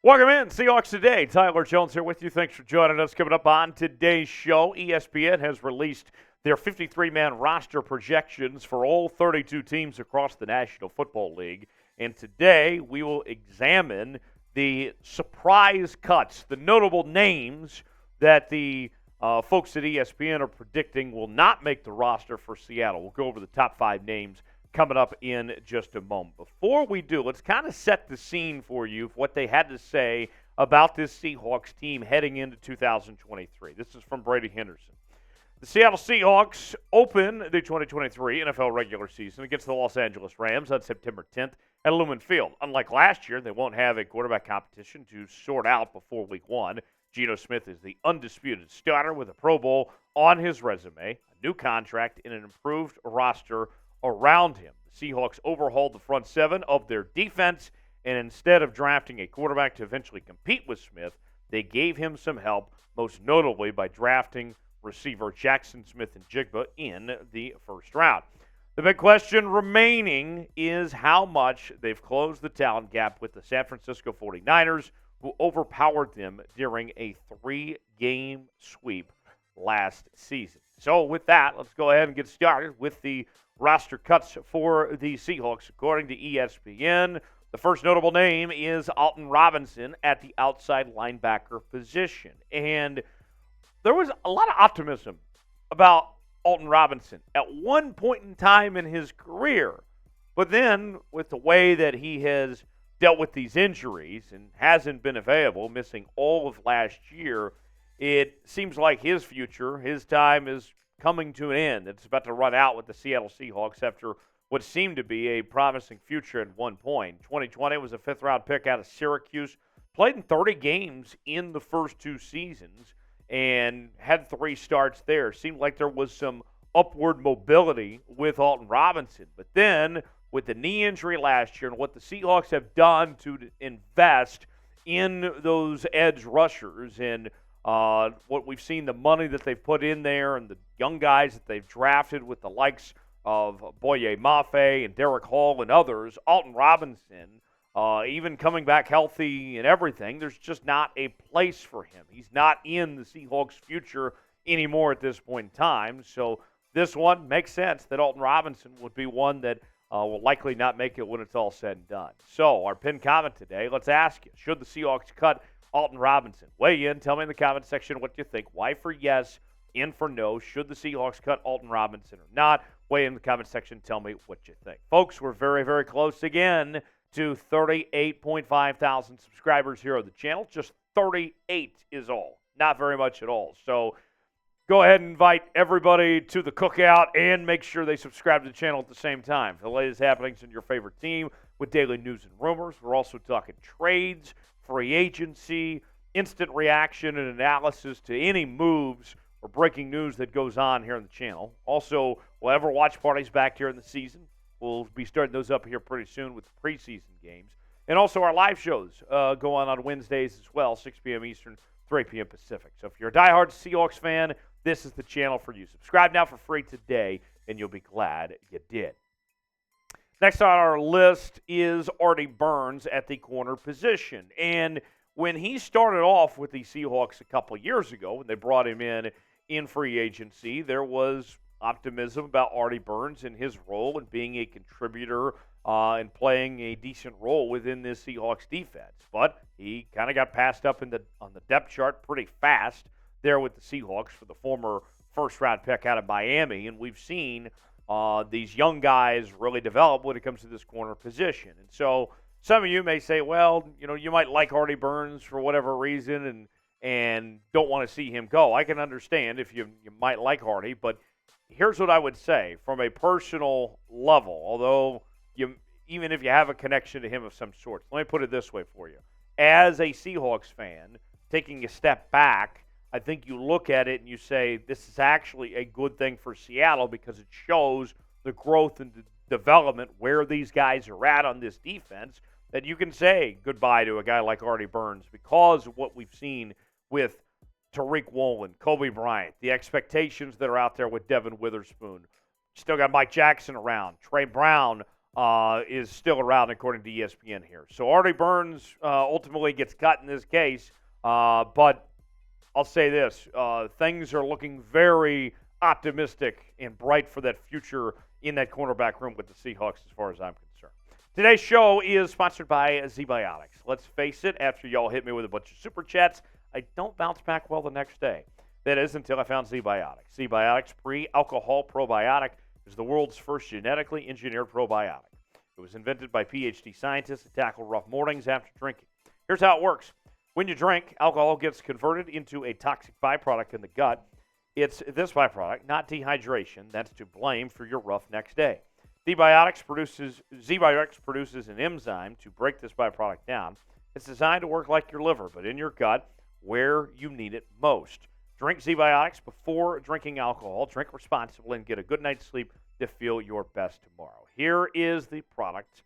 Welcome in, Seahawks Today. Tyler Jones here with you. Thanks for joining us. Coming up on today's show, ESPN has released their 53-man roster projections for all 32 teams across the National Football League. And today we will examine the surprise cuts, the notable names that the folks at ESPN are predicting will not make the roster for Seattle. We'll go over the top 5 names coming up in just a moment. Before we do, let's kind of set the scene for you for what they had to say about this Seahawks team heading into 2023. This is from Brady Henderson. The Seattle Seahawks open the 2023 NFL regular season against the Los Angeles Rams on September 10th at Lumen Field. Unlike last year, they won't have a quarterback competition to sort out before Week 1. Geno Smith is the undisputed starter with a Pro Bowl on his resume, a new contract, and an improved roster around him. The Seahawks overhauled the front 7 of their defense, and instead of drafting a quarterback to eventually compete with Smith, they gave him some help, most notably by drafting receiver Jackson Smith-Njigba in the first round. The big question remaining is how much they've closed the talent gap with the San Francisco 49ers, who overpowered them during a 3-game sweep last season. So with that, let's go ahead and get started with the roster cuts for the Seahawks. According to ESPN, the first notable name is Alton Robinson at the outside linebacker position. And there was a lot of optimism about Alton Robinson at one point in time in his career. But then, with the way that he has dealt with these injuries and hasn't been available, missing all of last year, it seems like his future, his time is coming to an end. It's about to run out with the Seattle Seahawks after what seemed to be a promising future at one point. 2020 was a 5th-round pick out of Syracuse, played in 30 games in the first 2 seasons, and had 3 starts there. Seemed like there was some upward mobility with Alton Robinson. But then, with the knee injury last year and what the Seahawks have done to invest in those edge rushers and what we've seen, the money that they've put in there and the young guys that they've drafted with the likes of Boye Mafe and Derek Hall and others, Alton Robinson, even coming back healthy and everything, there's just not a place for him. He's not in the Seahawks' future anymore at this point in time. So this one makes sense that Alton Robinson would be one that will likely not make it when it's all said and done. So our pinned comment today, let's ask you, should the Seahawks cut Alton Robinson? Weigh in. Tell me in the comment section what you think. Why for yes, in for no. Should the Seahawks cut Alton Robinson or not? Weigh in the comment section. Tell me what you think. Folks, we're very, very close again to 38.5 thousand subscribers here on the channel. Just 38 is all. Not very much at all. So go ahead and invite everybody to the cookout and make sure they subscribe to the channel at the same time. For the latest happenings in your favorite team with daily news and rumors. We're also talking trades, free agency, instant reaction and analysis to any moves or breaking news that goes on here on the channel. Also, we'll have our watch parties back here in the season. We'll be starting those up here pretty soon with the preseason games. And also our live shows go on Wednesdays as well, 6 p.m. Eastern, 3 p.m. Pacific. So if you're a diehard Seahawks fan, this is the channel for you. Subscribe now for free today, and you'll be glad you did. Next on our list is Artie Burns at the corner position. And when he started off with the Seahawks a couple of years ago, when they brought him in free agency, there was optimism about Artie Burns and his role and being a contributor and playing a decent role within this Seahawks defense. But he kind of got passed up on the depth chart pretty fast there with the Seahawks for the former first-round pick out of Miami. And we've seen these young guys really develop when it comes to this corner position. And so some of you may say, well, you might like Artie Burns for whatever reason and don't want to see him go. I can understand if you might like Artie, but here's what I would say from a personal level, although even if you have a connection to him of some sort. Let me put it this way for you. As a Seahawks fan, taking a step back, I think you look at it and you say, this is actually a good thing for Seattle because it shows the growth and the development where these guys are at on this defense, that you can say goodbye to a guy like Artie Burns because of what we've seen with Tariq Woolen, Kobe Bryant, the expectations that are out there with Devin Witherspoon. Still got Mike Jackson around, Trey Brown is still around, according to ESPN here. So Artie Burns ultimately gets cut in this case, but I'll say this. Things are looking very optimistic and bright for that future in that cornerback room with the Seahawks as far as I'm concerned. Today's show is sponsored by Z-Biotics. Let's face it, after y'all hit me with a bunch of super chats, I don't bounce back well the next day. That is until I found Z-Biotics. Z-Biotics Pre-Alcohol Probiotic is the world's first genetically engineered probiotic. It was invented by PhD scientists to tackle rough mornings after drinking. Here's how it works. When you drink, alcohol gets converted into a toxic byproduct in the gut. It's this byproduct, not dehydration, that's to blame for your rough next day. Z-Biotics produces an enzyme to break this byproduct down. It's designed to work like your liver, but in your gut, where you need it most. Drink Z-Biotics before drinking alcohol. Drink responsibly and get a good night's sleep to feel your best tomorrow. Here is the product,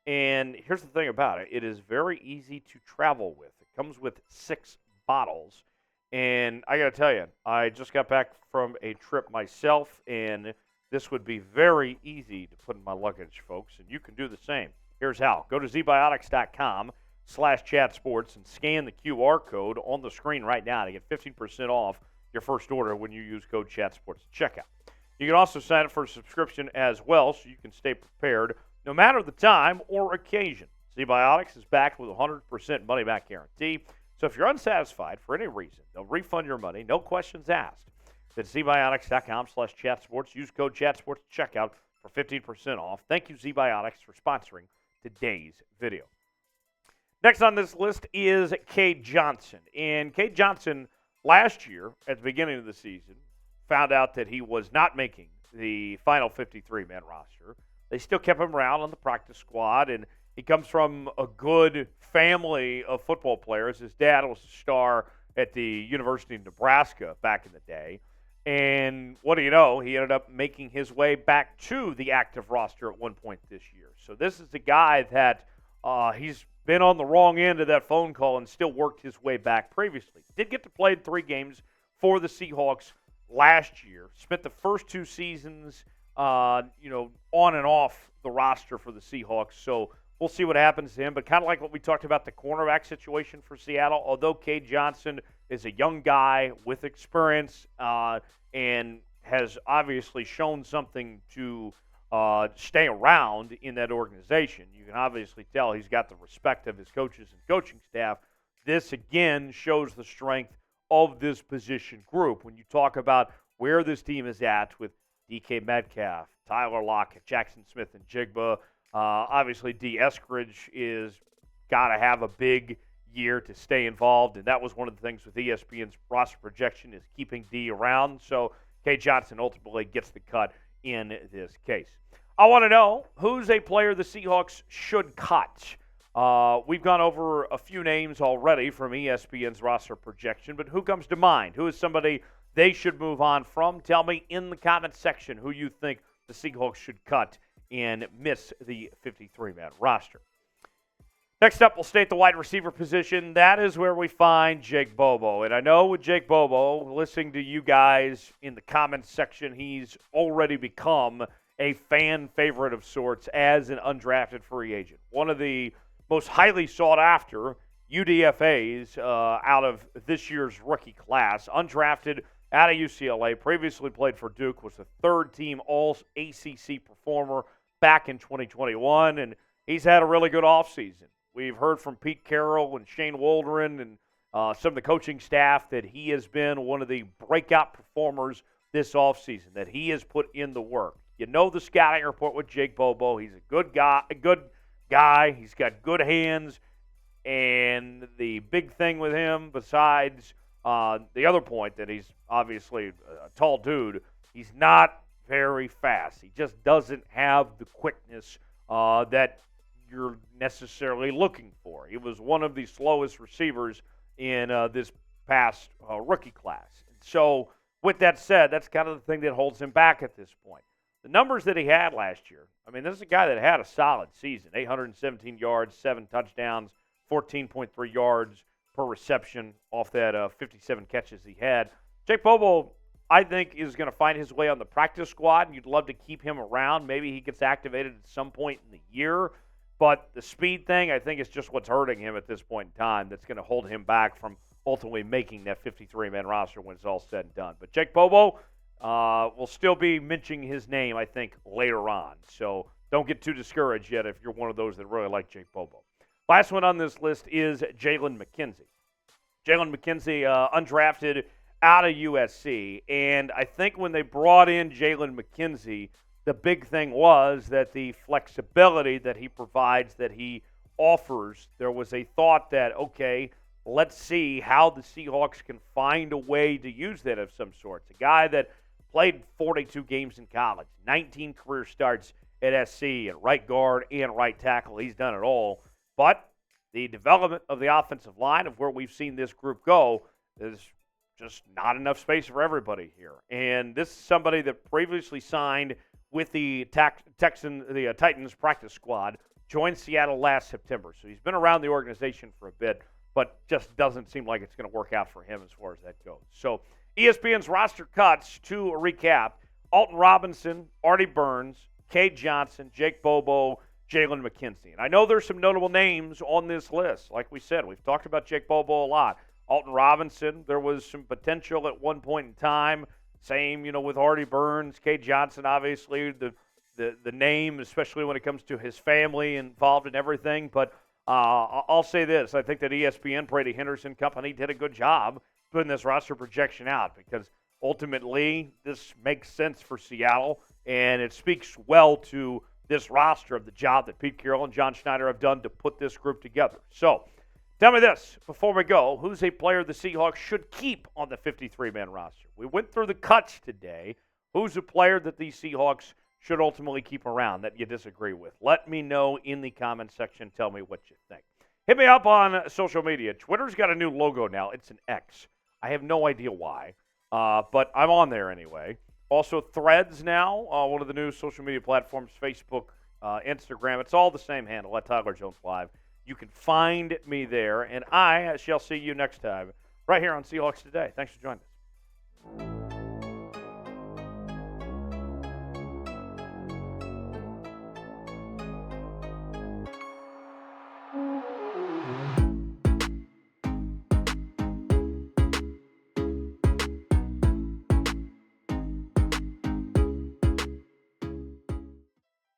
and here's the thing about it. It is very easy to travel with. It comes with 6 bottles, and I got to tell you, I just got back from a trip myself, and this would be very easy to put in my luggage, folks, and you can do the same. Here's how. Go to zbiotics.com/chatsports and scan the QR code on the screen right now to get 15% off your first order when you use code chatsports at checkout. You can also sign up for a subscription as well so you can stay prepared no matter the time or occasion. Z-Biotics is backed with a 100% money-back guarantee, so if you're unsatisfied for any reason, they'll refund your money, no questions asked. That's zbiotics.com/chatsports. Use code chatsports at checkout for 15% off. Thank you, Z-Biotics, for sponsoring today's video. Next on this list is Cade Johnson. And Cade Johnson, last year, at the beginning of the season, found out that he was not making the final 53-man roster. They still kept him around on the practice squad, and he comes from a good family of football players. His dad was a star at the University of Nebraska back in the day. And what do you know? He ended up making his way back to the active roster at one point this year. So this is the guy that he's been on the wrong end of that phone call and still worked his way back previously. Did get to play in 3 games for the Seahawks last year. Spent the first 2 seasons, on and off the roster for the Seahawks. So we'll see what happens to him. But kind of like what we talked about the cornerback situation for Seattle, although Cade Johnson is a young guy with experience and has obviously shown something to stay around in that organization. You can obviously tell he's got the respect of his coaches and coaching staff. This, again, shows the strength of this position group. When you talk about where this team is at with DK Metcalf, Tyler Lockett, Jackson Smith, and Jigba, obviously D. Eskridge is got to have a big year to stay involved, and that was one of the things with ESPN's roster projection is keeping D around. So Cade Johnson ultimately gets the cut in this case. I want to know who's a player the Seahawks should cut. We've gone over a few names already from ESPN's roster projection, but who comes to mind? Who is somebody they should move on from? Tell me in the comments section who you think the Seahawks should cut and miss the 53-man roster. Next up, we'll state the wide receiver position. That is where we find Jake Bobo. And I know with Jake Bobo, listening to you guys in the comments section, he's already become a fan favorite of sorts as an undrafted free agent. One of the most highly sought after UDFAs out of this year's rookie class. Undrafted out of UCLA, previously played for Duke, was the 3rd-team All-ACC performer back in 2021, and he's had a really good offseason. We've heard from Pete Carroll and Shane Walrdon and some of the coaching staff that he has been one of the breakout performers this offseason, that he has put in the work. You know the scouting report with Jake Bobo. He's a good guy. He's got good hands. And the big thing with him, besides the other point that he's obviously a tall dude, he's not very fast. He just doesn't have the quickness that you're necessarily looking for. He was one of the slowest receivers in this past rookie class. So with that said, that's kind of the thing that holds him back at this point. The numbers that he had last year, I mean, this is a guy that had a solid season, 817 yards, 7 touchdowns, 14.3 yards per reception off that 57 catches he had. Jake Bobo I think, is going to find his way on the practice squad, and you'd love to keep him around. Maybe he gets activated at some point in the year. But the speed thing, I think, is just what's hurting him at this point in time that's going to hold him back from ultimately making that 53-man roster when it's all said and done. But Jake Bobo will still be mentioning his name, I think, later on. So don't get too discouraged yet if you're one of those that really like Jake Bobo. Last one on this list is Jalen McKenzie. Jalen McKenzie, undrafted out of USC. And I think when they brought in Jalen McKenzie, the big thing was that the flexibility that he provides, that he offers, there was a thought that, okay, let's see how the Seahawks can find a way to use that of some sort. It's a guy that played 42 games in college, 19 career starts at SC at right guard and right tackle. He's done it all. But the development of the offensive line of where we've seen this group go is just not enough space for everybody here. And this is somebody that previously signed with the Titans practice squad, joined Seattle last September. So he's been around the organization for a bit, but just doesn't seem like it's going to work out for him as far as that goes. So ESPN's roster cuts, to recap: Alton Robinson, Artie Burns, Cade Johnson, Jake Bobo, Jalen McKenzie. And I know there's some notable names on this list. Like we said, we've talked about Jake Bobo a lot. Alton Robinson, there was some potential at one point in time. Same, with Artie Burns, Cade Johnson, obviously, the name, especially when it comes to his family involved in everything. But I'll say this. I think that ESPN, Brady Henderson Company, did a good job putting this roster projection out because ultimately this makes sense for Seattle, and it speaks well to this roster of the job that Pete Carroll and John Schneider have done to put this group together. So tell me this before we go. Who's a player the Seahawks should keep on the 53-man roster? We went through the cuts today. Who's a player that the Seahawks should ultimately keep around that you disagree with? Let me know in the comments section. Tell me what you think. Hit me up on social media. Twitter's got a new logo now. It's an X. I have no idea why, but I'm on there anyway. Also, Threads now, one of the new social media platforms, Facebook, Instagram. It's all the same handle, at Tyler Jones Live. You can find me there, and I shall see you next time right here on Seahawks Today. Thanks for joining us.